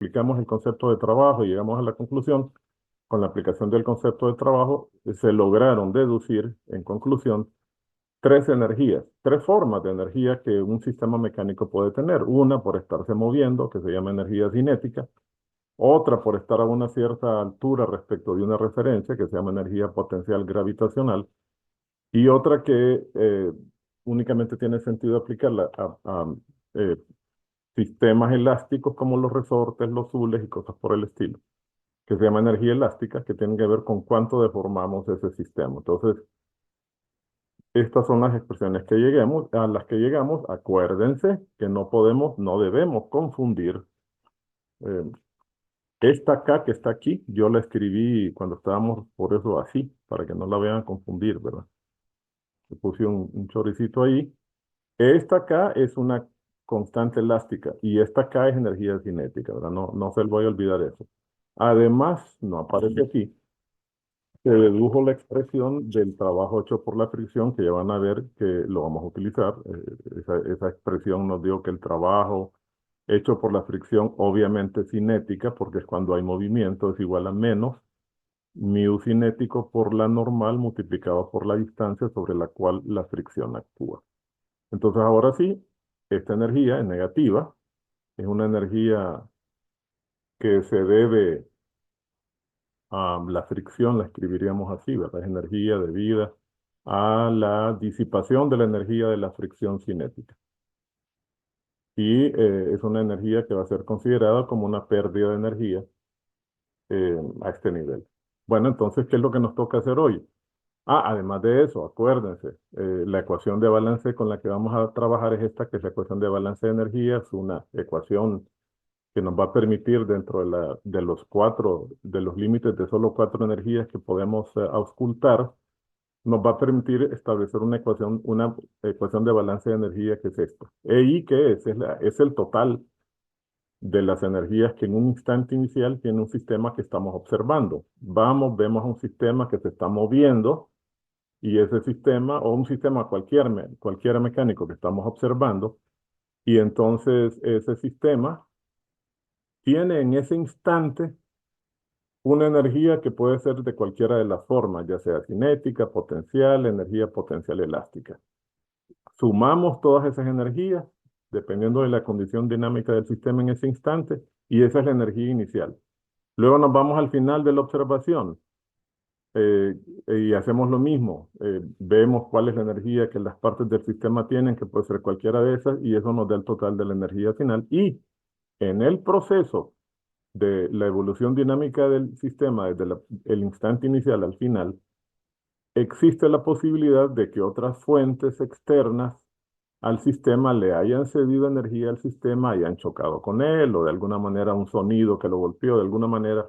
explicamos el concepto de trabajo y llegamos a la conclusión, con la aplicación del concepto de trabajo, se lograron deducir, en conclusión, tres energías, tres formas de energía que un sistema mecánico puede tener. Una por estarse moviendo, que se llama energía cinética. Otra por estar a una cierta altura respecto de una referencia, que se llama energía potencial gravitacional. Y otra que únicamente tiene sentido aplicarla a eh, sistemas elásticos como los resortes, los zules y cosas por el estilo, que se llama energía elástica, que tienen que ver con cuánto deformamos ese sistema. Entonces, estas son las expresiones que lleguemos, a las que llegamos. Acuérdense que no podemos, no debemos confundir eh, esta K que está aquí. Yo la escribí cuando estábamos por eso así, para que no la vean confundir, ¿verdad? Le puse un choricito ahí. Esta K es una constante elástica y esta K es energía cinética, ¿verdad? No, no se le voy a olvidar eso. Además, no aparece aquí, se dedujo la expresión del trabajo hecho por la fricción, que ya van a ver que lo vamos a utilizar. Esa expresión nos dio que el trabajo hecho por la fricción, obviamente cinética, porque es cuando hay movimiento, es igual a menos mu cinético por la normal multiplicado por la distancia sobre la cual la fricción actúa. Entonces ahora sí, esta energía es negativa, es una energía que se debe a la fricción, la escribiríamos así, ¿verdad? Es energía debida a la disipación de la energía de la fricción cinética. Y es una energía que va a ser considerada como una pérdida de energía a este nivel. Bueno, entonces, ¿qué es lo que nos toca hacer hoy? Además de eso, acuérdense, la ecuación de balance con la que vamos a trabajar es esta, que es la ecuación de balance de energía. Es una ecuación que nos va a permitir dentro de los límites de solo cuatro energías que podemos auscultar, nos va a permitir establecer una ecuación de balance de energía que es esta. EI, ¿qué es? Es el total de las energías que en un instante inicial tiene un sistema que estamos observando. Vemos a un sistema que se está moviendo y ese sistema, o un sistema cualquiera mecánico que estamos observando, y entonces ese sistema tiene en ese instante una energía que puede ser de cualquiera de las formas, ya sea cinética, potencial, energía potencial elástica. Sumamos todas esas energías, dependiendo de la condición dinámica del sistema en ese instante, y esa es la energía inicial. Luego nos vamos al final de la observación eh, y hacemos lo mismo. Vemos cuál es la energía que las partes del sistema tienen, que puede ser cualquiera de esas, y eso nos da el total de la energía final. Y en el proceso de la evolución dinámica del sistema desde el instante inicial al final, existe la posibilidad de que otras fuentes externas al sistema le hayan cedido energía al sistema, hayan chocado con él, o de alguna manera un sonido que lo golpeó, de alguna manera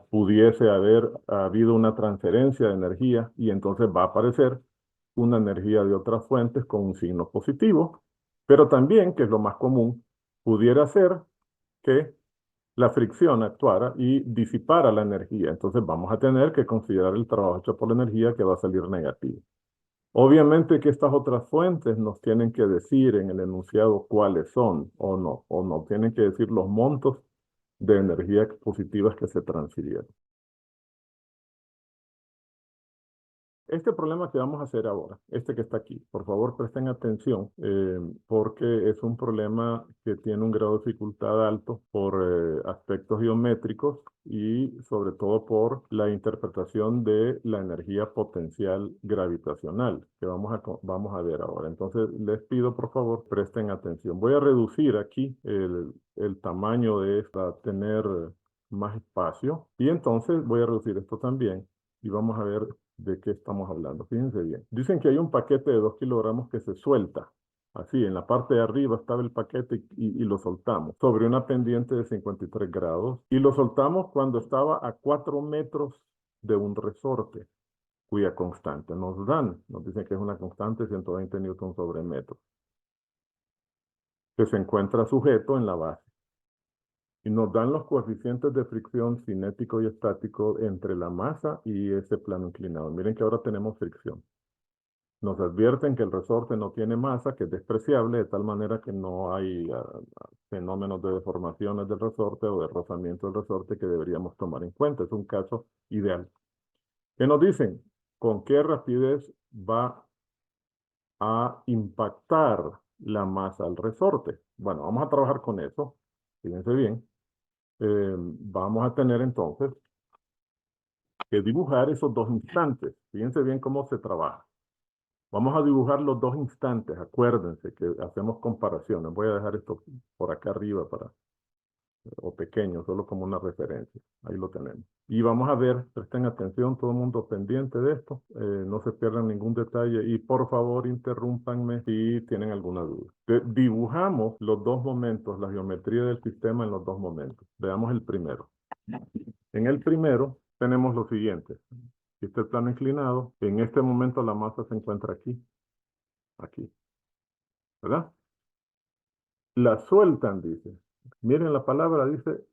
pudiese haber habido una transferencia de energía y entonces va a aparecer una energía de otras fuentes con un signo positivo, pero también, que es lo más común, pudiera ser que la fricción actuara y disipara la energía. Entonces vamos a tener que considerar el trabajo hecho por la energía, que va a salir negativo. Obviamente que estas otras fuentes nos tienen que decir en el enunciado cuáles son o no tienen que decir los montos de energía positivas que se transfirieron. Este problema que vamos a hacer ahora, este que está aquí, por favor presten atención, porque es un problema que tiene un grado de dificultad alto por aspectos geométricos y sobre todo por la interpretación de la energía potencial gravitacional que vamos a ver ahora. Entonces les pido por favor presten atención. Voy a reducir aquí el tamaño de esta para tener más espacio y entonces voy a reducir esto también y vamos a ver de qué estamos hablando. Fíjense bien. Dicen que hay un paquete de 2 kilogramos que se suelta. Así, en la parte de arriba estaba el paquete y lo soltamos sobre una pendiente de 53 grados. Y lo soltamos cuando estaba a 4 metros de un resorte, cuya constante nos dicen que es una constante 120 newton sobre metro, que se encuentra sujeto en la base. Y nos dan los coeficientes de fricción cinético y estático entre la masa y ese plano inclinado. Miren que ahora tenemos fricción. Nos advierten que el resorte no tiene masa, que es despreciable, de tal manera que no hay fenómenos de deformaciones del resorte o de rozamiento del resorte que deberíamos tomar en cuenta. Es un caso ideal. ¿Qué nos dicen? ¿Con qué rapidez va a impactar la masa al resorte? Bueno, vamos a trabajar con eso. Fíjense bien. Vamos a tener entonces que dibujar esos dos instantes. Fíjense bien cómo se trabaja. Vamos a dibujar los dos instantes. Acuérdense que hacemos comparaciones. Voy a dejar esto por acá arriba o pequeño, solo como una referencia. Ahí lo tenemos. Y vamos a ver, presten atención, todo el mundo pendiente de esto. No se pierdan ningún detalle y por favor interrúmpanme si tienen alguna duda. Dibujamos los dos momentos, la geometría del sistema en los dos momentos. Veamos el primero. En el primero tenemos lo siguiente. Aquí está el plano inclinado. En este momento la masa se encuentra aquí, ¿verdad? La sueltan, dice. Miren la palabra, dice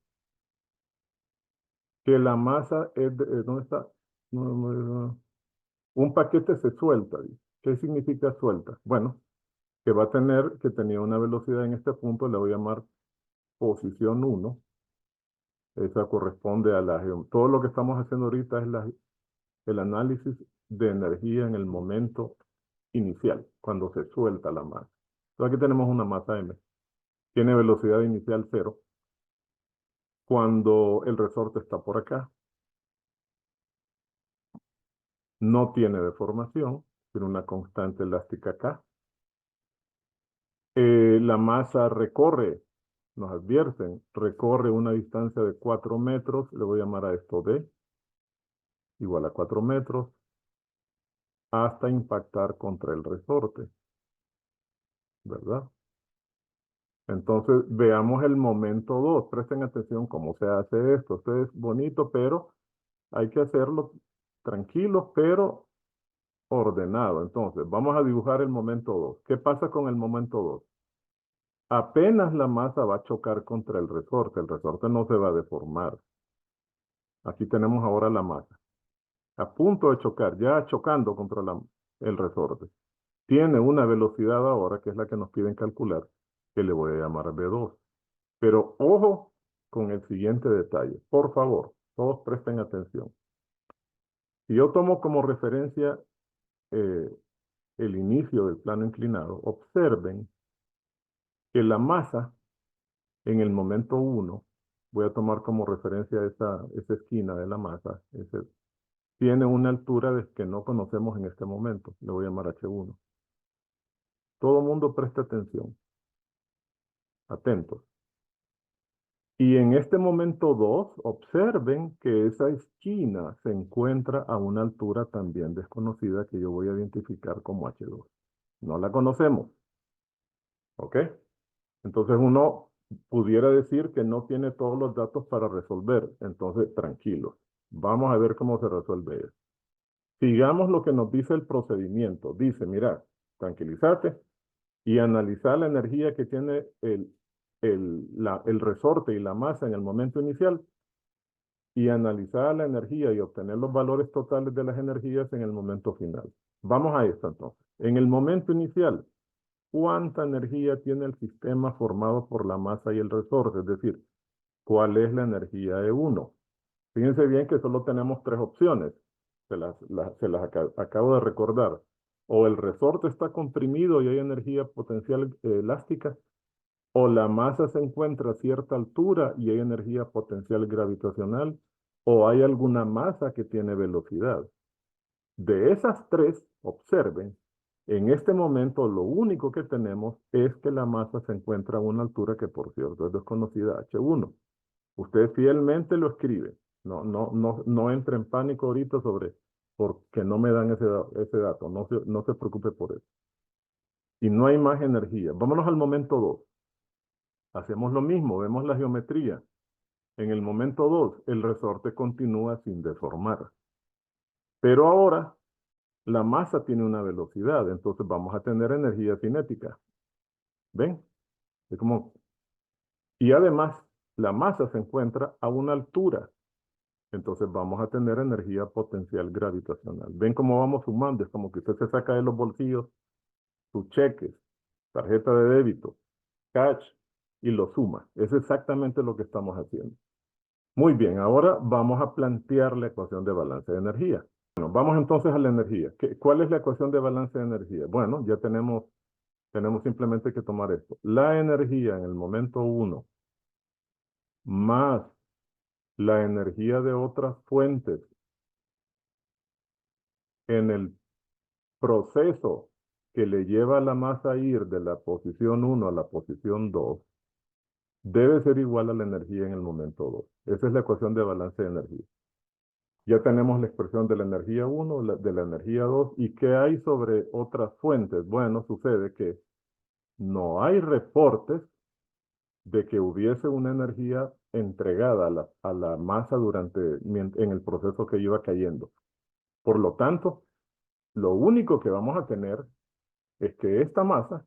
que la masa es ¿dónde está? Un paquete se suelta, dice. ¿Qué significa suelta? Bueno, que va a tener, que tenía una velocidad en este punto, le voy a llamar posición 1. Esa corresponde a todo lo que estamos haciendo ahorita es el análisis de energía en el momento inicial, cuando se suelta la masa. Entonces aquí tenemos una masa M. Tiene velocidad inicial 0. Cuando el resorte está por acá, no tiene deformación, tiene una constante elástica acá. La masa recorre, nos advierten, recorre una distancia de 4 metros, le voy a llamar a esto D, igual a 4 metros, hasta impactar contra el resorte, ¿verdad? Entonces, veamos el momento 2. Presten atención cómo se hace esto. Esto es bonito, pero hay que hacerlo tranquilo, pero ordenado. Entonces, vamos a dibujar el momento 2. ¿Qué pasa con el momento 2? Apenas la masa va a chocar contra el resorte no se va a deformar. Aquí tenemos ahora la masa, a punto de chocar, ya chocando contra el resorte. Tiene una velocidad ahora, que es la que nos piden calcular, que le voy a llamar V2. Pero ojo con el siguiente detalle. Por favor, todos presten atención. Si yo tomo como referencia eh, el inicio del plano inclinado, observen que la masa en el momento 1, voy a tomar como referencia esa esquina de la masa, tiene una altura que no conocemos en este momento, le voy a llamar H1. Todo el mundo preste atención, atentos. Y en este momento 2, observen que esa esquina se encuentra a una altura también desconocida que yo voy a identificar como H2. No la conocemos, ¿ok? Entonces uno pudiera decir que no tiene todos los datos para resolver. Entonces, tranquilos. Vamos a ver cómo se resuelve eso. Sigamos lo que nos dice el procedimiento. Dice, mira, tranquilízate y analiza la energía que tiene el resorte y la masa en el momento inicial y analizar la energía y obtener los valores totales de las energías en el momento final. Vamos a esto entonces. En el momento inicial, ¿cuánta energía tiene el sistema formado por la masa y el resorte? Es decir, ¿cuál es la energía de uno? Fíjense bien que solo tenemos tres opciones. Se las acabo de recordar. O el resorte está comprimido y hay energía potencial elástica, o la masa se encuentra a cierta altura y hay energía potencial gravitacional, o hay alguna masa que tiene velocidad. De esas tres, observen, en este momento lo único que tenemos es que la masa se encuentra a una altura que por cierto es desconocida, H1. Usted fielmente lo escribe. No entre en pánico ahorita porque no me dan ese dato. No se preocupe por eso. Y no hay más energía. Vámonos al momento 2. Hacemos lo mismo, vemos la geometría. En el momento 2, el resorte continúa sin deformar. Pero ahora, la masa tiene una velocidad, entonces vamos a tener energía cinética. ¿Ven? Es como... Y además, la masa se encuentra a una altura. Entonces vamos a tener energía potencial gravitacional. ¿Ven cómo vamos sumando? Es como que usted se saca de los bolsillos sus cheques, tarjeta de débito, cash, y lo suma. Es exactamente lo que estamos haciendo. Muy bien, ahora vamos a plantear la ecuación de balance de energía. Bueno, vamos entonces a la energía. ¿Cuál es la ecuación de balance de energía? Bueno, ya tenemos simplemente que tomar esto. La energía en el momento 1 más la energía de otras fuentes en el proceso que le lleva a la masa a ir de la posición 1 a la posición 2 debe ser igual a la energía en el momento 2. Esa es la ecuación de balance de energía. Ya tenemos la expresión de la energía 1, de la energía 2, ¿y qué hay sobre otras fuentes? Bueno, sucede que no hay reportes de que hubiese una energía entregada a la masa en el proceso que iba cayendo. Por lo tanto, lo único que vamos a tener es que esta masa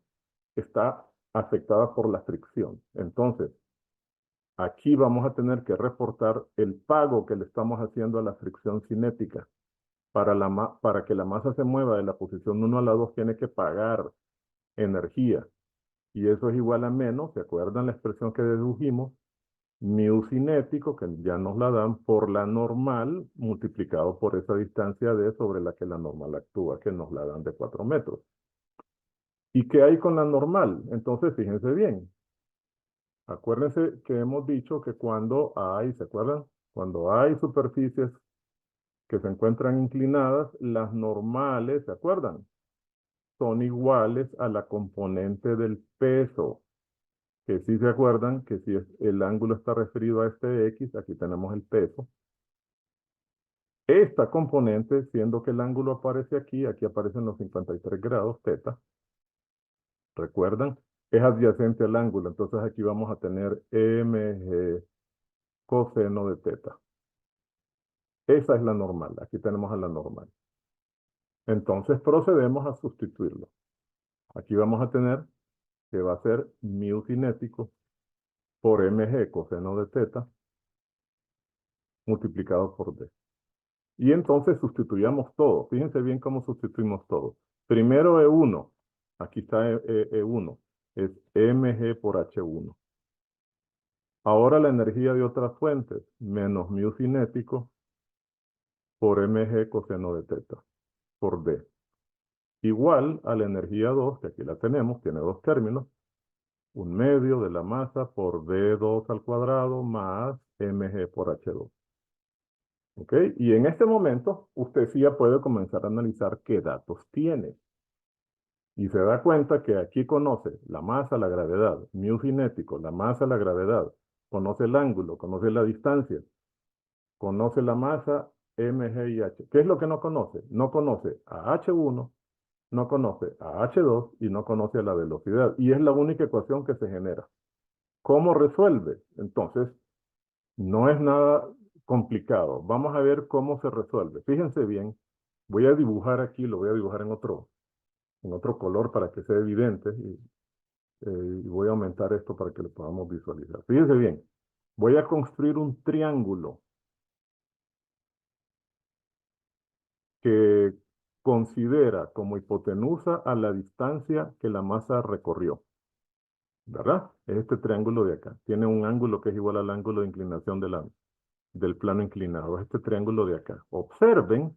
está afectada por la fricción. Entonces, aquí vamos a tener que reportar el pago que le estamos haciendo a la fricción cinética. Para que la masa se mueva de la posición 1 a la 2 tiene que pagar energía. Y eso es igual a menos, ¿se acuerdan la expresión que dedujimos? Mu cinético, que ya nos la dan, por la normal multiplicado por esa distancia d sobre la que la normal actúa, que nos la dan de 4 metros. ¿Y qué hay con la normal? Entonces, fíjense bien. Acuérdense que hemos dicho que cuando hay, ¿se acuerdan? Cuando hay superficies que se encuentran inclinadas, las normales, ¿se acuerdan? Son iguales a la componente del peso. Que si se acuerdan que si el ángulo está referido a este X, aquí tenemos el peso. Esta componente, siendo que el ángulo aparece aquí, aquí aparecen los 53 grados teta, ¿recuerdan? Es adyacente al ángulo, entonces aquí vamos a tener mg coseno de teta. Esa es la normal, aquí tenemos a la normal. Entonces procedemos a sustituirlo. Aquí vamos a tener que va a ser mu cinético por mg coseno de teta multiplicado por d. Y entonces sustituyamos todo. Fíjense bien cómo sustituimos todo. Primero E1. Aquí está E1. Es mg por H1. Ahora la energía de otras fuentes, menos mu cinético por mg coseno de teta, por d. Igual a la energía 2, que aquí la tenemos, tiene dos términos. 1/2 de la masa por d2 al cuadrado más mg por h2. ¿Ok? Y en este momento, usted sí ya puede comenzar a analizar qué datos tiene. Y se da cuenta que aquí conoce la masa, la gravedad, mu cinético, la masa, la gravedad, conoce el ángulo, conoce la distancia, conoce la masa, mg y h. ¿Qué es lo que no conoce? No conoce a h1, no conoce a h2 y no conoce a la velocidad. Y es la única ecuación que se genera. ¿Cómo resuelve? Entonces, no es nada complicado. Vamos a ver cómo se resuelve. Fíjense bien, voy a dibujar aquí, lo voy a dibujar en otro color para que sea evidente. Y voy a aumentar esto para que lo podamos visualizar. Fíjense bien, voy a construir un triángulo que considera como hipotenusa a la distancia que la masa recorrió. ¿Verdad? Es este triángulo de acá. Tiene un ángulo que es igual al ángulo de inclinación del plano inclinado. Es este triángulo de acá. Observen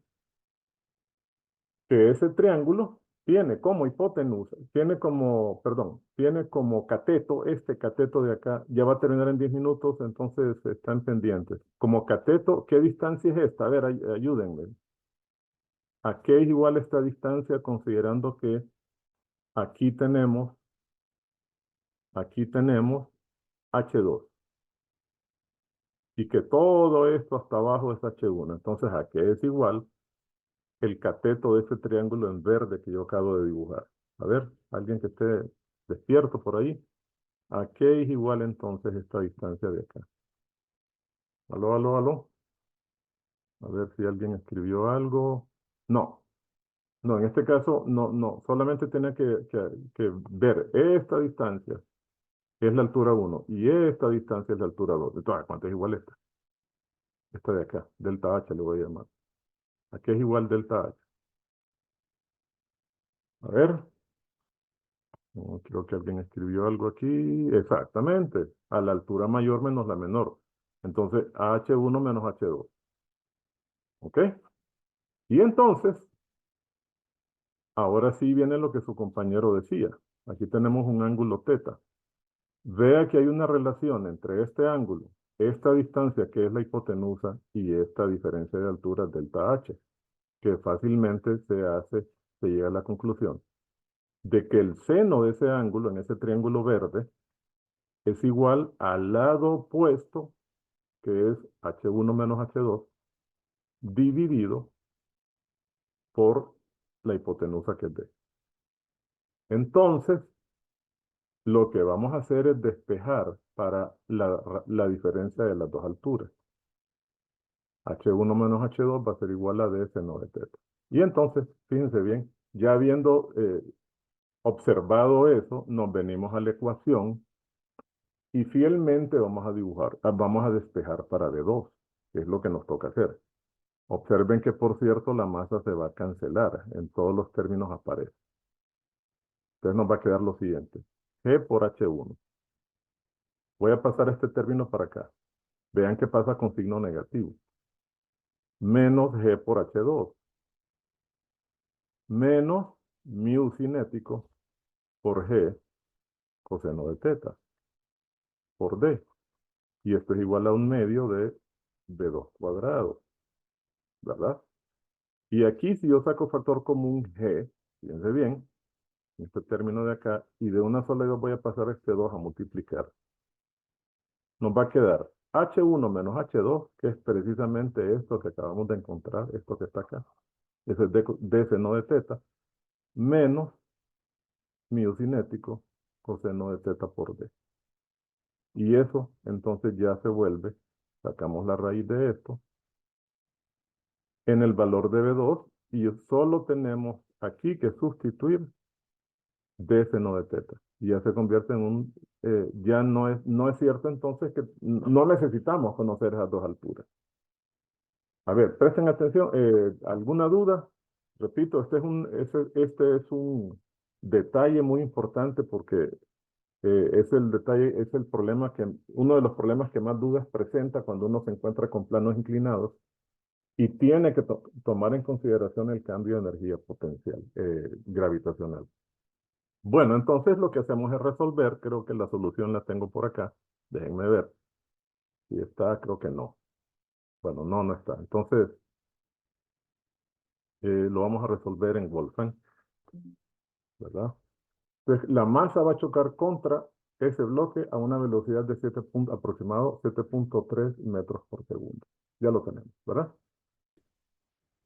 que ese triángulo tiene como hipotenusa, tiene como cateto, este cateto de acá, ya va a terminar en 10 minutos, entonces están pendientes. Como cateto, ¿qué distancia es esta? A ver, ayúdenme. ¿A qué es igual esta distancia considerando que aquí tenemos, H2 y que todo esto hasta abajo es H1? Entonces, ¿a qué es igual el cateto de ese triángulo en verde que yo acabo de dibujar? A ver, alguien que esté despierto por ahí. ¿A qué es igual entonces esta distancia de acá? Aló, aló, aló. A ver si alguien escribió algo. No, no, en este caso no. Solamente tenía que ver esta distancia, que es la altura 1, y esta distancia es la altura 2. Entonces, ¿cuánto es igual esta? esta de acá, delta H le voy a llamar. Aquí es igual delta H. A ver, creo que alguien escribió algo aquí. Exactamente, a la altura mayor menos la menor. Entonces, H1 menos H2. ¿Ok? Y entonces, ahora sí viene lo que su compañero decía. Aquí tenemos un ángulo teta. Vea que hay una relación entre este ángulo, esta distancia que es la hipotenusa y esta diferencia de altura delta H, que fácilmente se llega a la conclusión de que el seno de ese ángulo, en ese triángulo verde, es igual al lado opuesto, que es H1 menos H2, dividido por la hipotenusa que es D. Entonces, lo que vamos a hacer es despejar para la diferencia de las dos alturas. H1 menos H2 va a ser igual a D seno de teta. Y entonces, fíjense bien, ya habiendo observado eso, nos venimos a la ecuación y fielmente vamos a dibujar, vamos a despejar para D2, que es lo que nos toca hacer. Observen que, por cierto, la masa se va a cancelar, en todos los términos aparece. Entonces nos va a quedar lo siguiente, G por H1. Voy a pasar este término para acá. Vean qué pasa con signo negativo. Menos G por H2. Menos mu cinético por G coseno de teta por D. Y esto es igual a un medio de B2 cuadrado, ¿verdad? Y aquí si yo saco factor común G, fíjense bien, este término de acá, y de una sola vez voy a pasar este 2 a multiplicar. Nos va a quedar H1 menos H2, que es precisamente esto que acabamos de encontrar, esto que está acá. Ese es D seno de teta, menos mu cinético coseno de teta por D. Y eso entonces ya se vuelve, sacamos la raíz de esto, en el valor de B2, y solo tenemos aquí que sustituir D seno de teta. Y ya se convierte en un, ya no es cierto entonces que no necesitamos conocer esas dos alturas. A ver, presten atención, ¿alguna duda? Repito, este es un detalle muy importante porque es el detalle, es el problema uno de los problemas que más dudas presenta cuando uno se encuentra con planos inclinados y tiene que tomar en consideración el cambio de energía potencial, gravitacional. Bueno, entonces lo que hacemos es resolver, creo que la solución la tengo por acá, déjenme ver, si está, creo que no. Bueno, no está. Entonces, lo vamos a resolver en Wolfram, ¿verdad? Entonces, la masa va a chocar contra ese bloque a una velocidad de aproximado 7.3 metros por segundo. Ya lo tenemos, ¿verdad?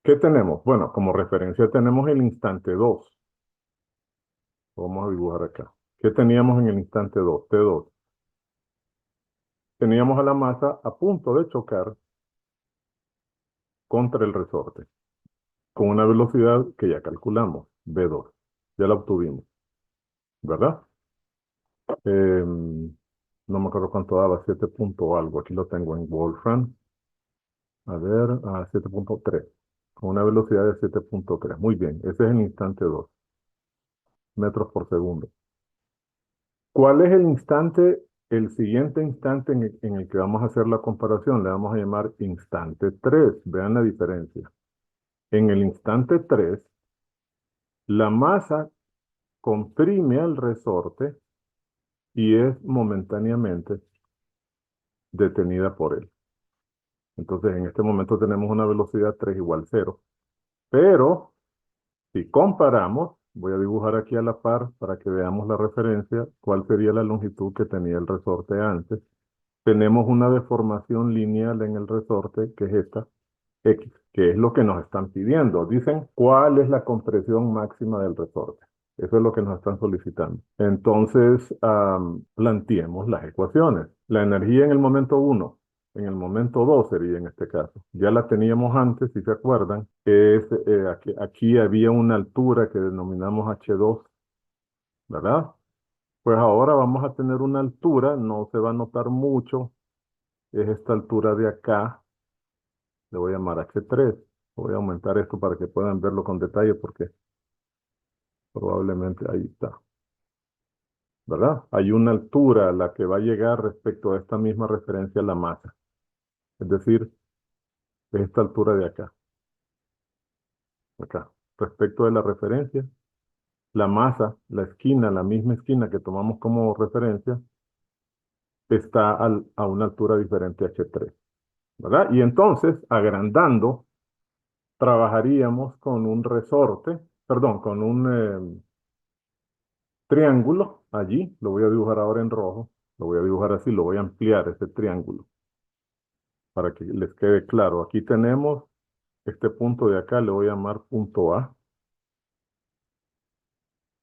¿Qué tenemos? Bueno, como referencia tenemos el instante 2. Vamos a dibujar acá. ¿Qué teníamos en el instante 2? T2. Teníamos a la masa a punto de chocar contra el resorte, con una velocidad que ya calculamos, V2. Ya la obtuvimos, ¿verdad? No me acuerdo cuánto daba, 7 punto algo. Aquí lo tengo en Wolfram. A ver, 7.3. Con una velocidad de 7.3. Muy bien, ese es el instante 2 metros por segundo. ¿Cuál es el siguiente instante en el que vamos a hacer la comparación? Le vamos a llamar instante 3. Vean la diferencia. En el instante 3, la masa comprime al resorte y es momentáneamente detenida por él. Entonces, en este momento tenemos una velocidad 3 igual 0. Pero, si comparamos, voy a dibujar aquí a la par para que veamos la referencia, cuál sería la longitud que tenía el resorte antes. Tenemos una deformación lineal en el resorte, que es esta, X, que es lo que nos están pidiendo. Dicen, ¿cuál es la compresión máxima del resorte? Eso es lo que nos están solicitando. Entonces, planteemos las ecuaciones. La energía en el momento 1, en el momento 2 sería en este caso. Ya la teníamos antes, si se acuerdan. Aquí había una altura que denominamos H2, ¿verdad? Pues ahora vamos a tener una altura, no se va a notar mucho, es esta altura de acá, le voy a llamar H3. Voy a aumentar esto para que puedan verlo con detalle porque probablemente ahí está, ¿verdad? Hay una altura a la que va a llegar respecto a esta misma referencia a la masa. Es decir, esta altura de acá, acá. Respecto de la referencia, la masa, la esquina, la misma esquina que tomamos como referencia, está a una altura diferente a H3, ¿verdad? Y entonces, agrandando, trabajaríamos con un resorte, perdón, con un triángulo allí, lo voy a dibujar ahora en rojo, lo voy a dibujar así, lo voy a ampliar ese triángulo para que les quede claro. Aquí tenemos este punto de acá, le voy a llamar punto A,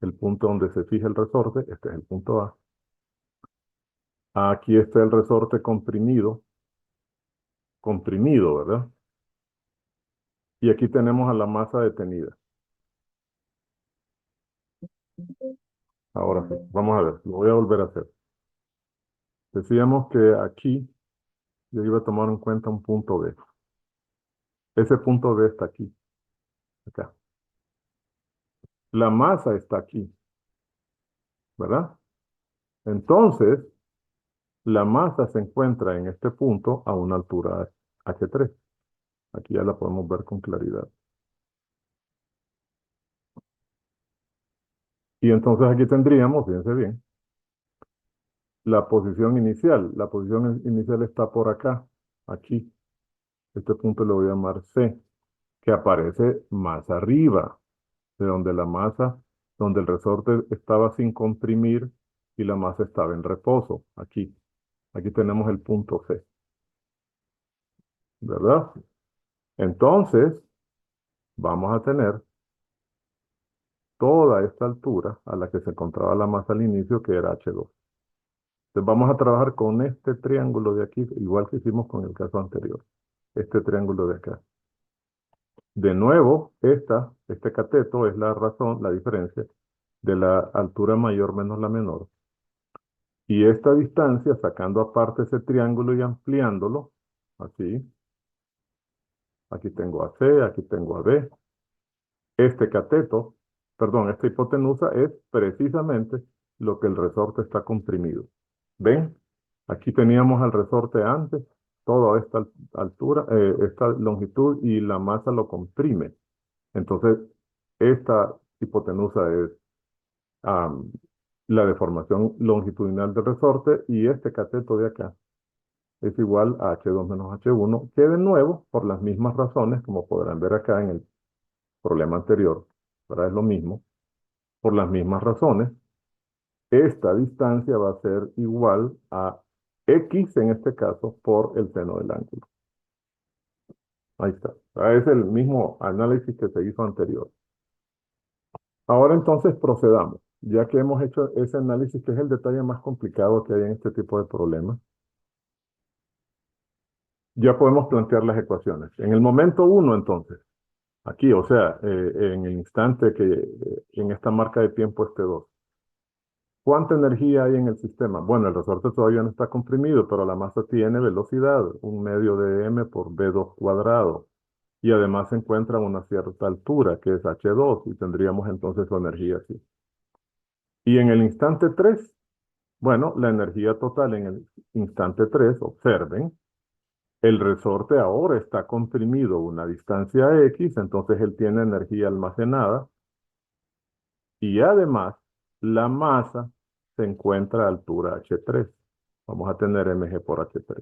el punto donde se fija el resorte, este es el punto A. Aquí está el resorte comprimido, ¿verdad? Y aquí tenemos a la masa detenida. Ahora sí, vamos a ver, lo voy a volver a hacer. Decíamos que aquí yo iba a tomar en cuenta un punto B. Ese punto B está aquí, acá. La masa está aquí, ¿verdad? Entonces, la masa se encuentra en este punto a una altura H3. Aquí ya la podemos ver con claridad. Y entonces aquí tendríamos, fíjense bien, la posición inicial. La posición inicial está por acá, aquí. Este punto le voy a llamar C, que aparece más arriba, de donde la masa, donde el resorte estaba sin comprimir y la masa estaba en reposo, aquí. Aquí tenemos el punto C, ¿verdad? Entonces, vamos a tener toda esta altura a la que se encontraba la masa al inicio, que era H2. Entonces vamos a trabajar con este triángulo de aquí, igual que hicimos con el caso anterior. Este triángulo de acá. De nuevo, este cateto es la razón, la diferencia de la altura mayor menos la menor. Y esta distancia, sacando aparte ese triángulo y ampliándolo, así, aquí tengo a C, aquí tengo a B. Este cateto, perdón, esta hipotenusa es precisamente lo que el resorte está comprimido. ¿Ven? Aquí teníamos al resorte antes, toda esta altura, esta longitud y la masa lo comprime. Entonces, esta hipotenusa es am, la deformación longitudinal del resorte y este cateto de acá es igual a H2 menos H1, que de nuevo, por las mismas razones, como podrán ver acá en el problema anterior, ¿verdad? Es lo mismo, por las mismas razones, esta distancia va a ser igual a X, en este caso, por el seno del ángulo. Ahí está. Es el mismo análisis que se hizo anterior. Ahora entonces procedamos. Ya que hemos hecho ese análisis, que es el detalle más complicado que hay en este tipo de problemas, ya podemos plantear las ecuaciones. En el momento 1, entonces, aquí, o sea, en el instante que en esta marca de tiempo esté 2. ¿Cuánta energía hay en el sistema? Bueno, el resorte todavía no está comprimido, pero la masa tiene velocidad, 1/2 de m por v2 cuadrado. Y además se encuentra a una cierta altura, que es h2, y tendríamos entonces su energía así. Y en el instante 3, bueno, la energía total en el instante 3, observen, el resorte ahora está comprimido a una distancia x, entonces él tiene energía almacenada, y además la masa se encuentra a altura h3. Vamos a tener mg por h3.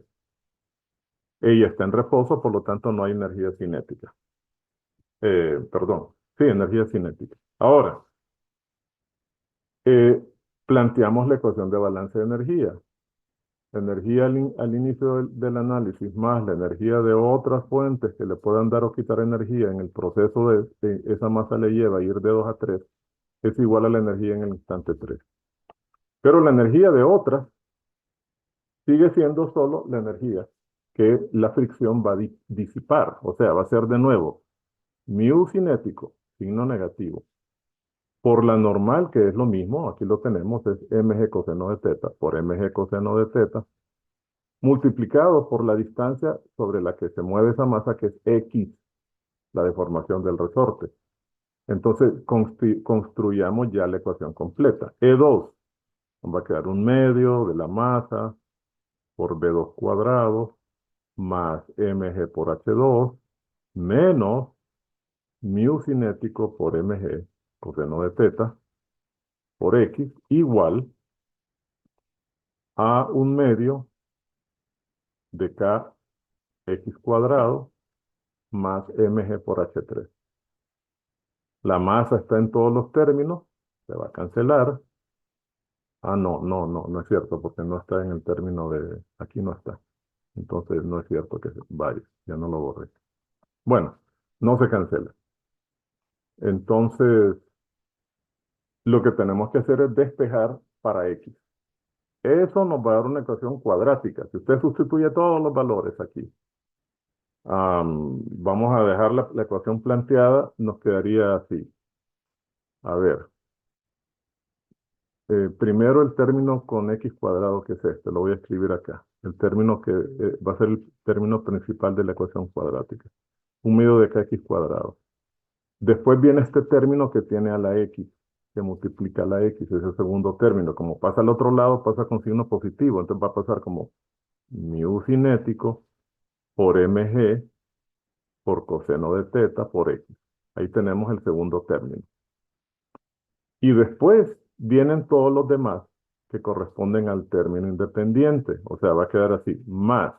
Ella está en reposo, por lo tanto no hay energía cinética. Perdón, sí, energía cinética. Ahora, eh, planteamos la ecuación de balance de energía. Energía al inicio del análisis más la energía de otras fuentes que le puedan dar o quitar energía en el proceso de esa masa le lleva a ir de 2 a 3, es igual a la energía en el instante 3. Pero la energía de otras sigue siendo solo la energía que la fricción va a disipar. O sea, va a ser de nuevo mu cinético, signo negativo, por la normal, que es lo mismo, aquí lo tenemos, es mg coseno de teta por mg coseno de teta, multiplicado por la distancia sobre la que se mueve esa masa, que es X, la deformación del resorte. Entonces, construyamos ya la ecuación completa. E2 nos va a quedar un medio de la masa por B2 cuadrado más mg por H2 menos mu cinético por mg coseno de teta por X igual a un medio de kx cuadrado más mg por H3. La masa está en todos los términos, se va a cancelar. Ah, no es cierto, porque no está en el término de, aquí no está. Entonces no es cierto que vaya, ya no lo borré. Bueno, no se cancela. Entonces, lo que tenemos que hacer es despejar para X. Eso nos va a dar una ecuación cuadrática. Si usted sustituye todos los valores aquí, vamos a dejar la ecuación planteada, nos quedaría así. A ver, primero el término con x cuadrado, que es este, lo voy a escribir acá. El término que va a ser el término principal de la ecuación cuadrática. Un medio de kx cuadrado. Después viene este término que tiene a la x, que multiplica a la x, es el segundo término. Como pasa al otro lado, pasa con signo positivo, entonces va a pasar como mu cinético por mg por coseno de teta por x. Ahí tenemos el segundo término. Y después vienen todos los demás que corresponden al término independiente. O sea, va a quedar así, más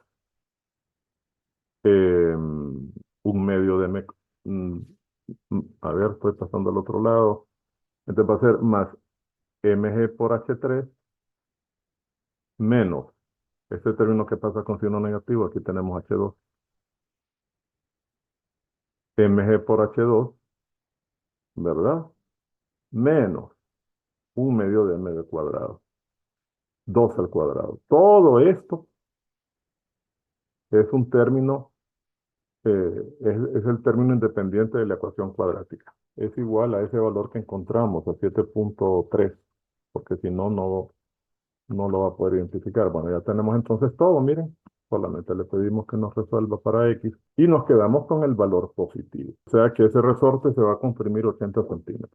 un medio de... a ver, estoy pasando al otro lado. Entonces va a ser más mg por h3 menos este término que pasa con signo negativo. Aquí tenemos h2. Mg por h2, ¿verdad? Menos un medio de mg cuadrado. 2 al cuadrado. Todo esto es un término, es el término independiente de la ecuación cuadrática. Es igual a ese valor que encontramos, a 7.3, porque si no, no lo va a poder identificar. Bueno, ya tenemos entonces todo, miren. Solamente le pedimos que nos resuelva para X y nos quedamos con el valor positivo. O sea que ese resorte se va a comprimir 80 centímetros.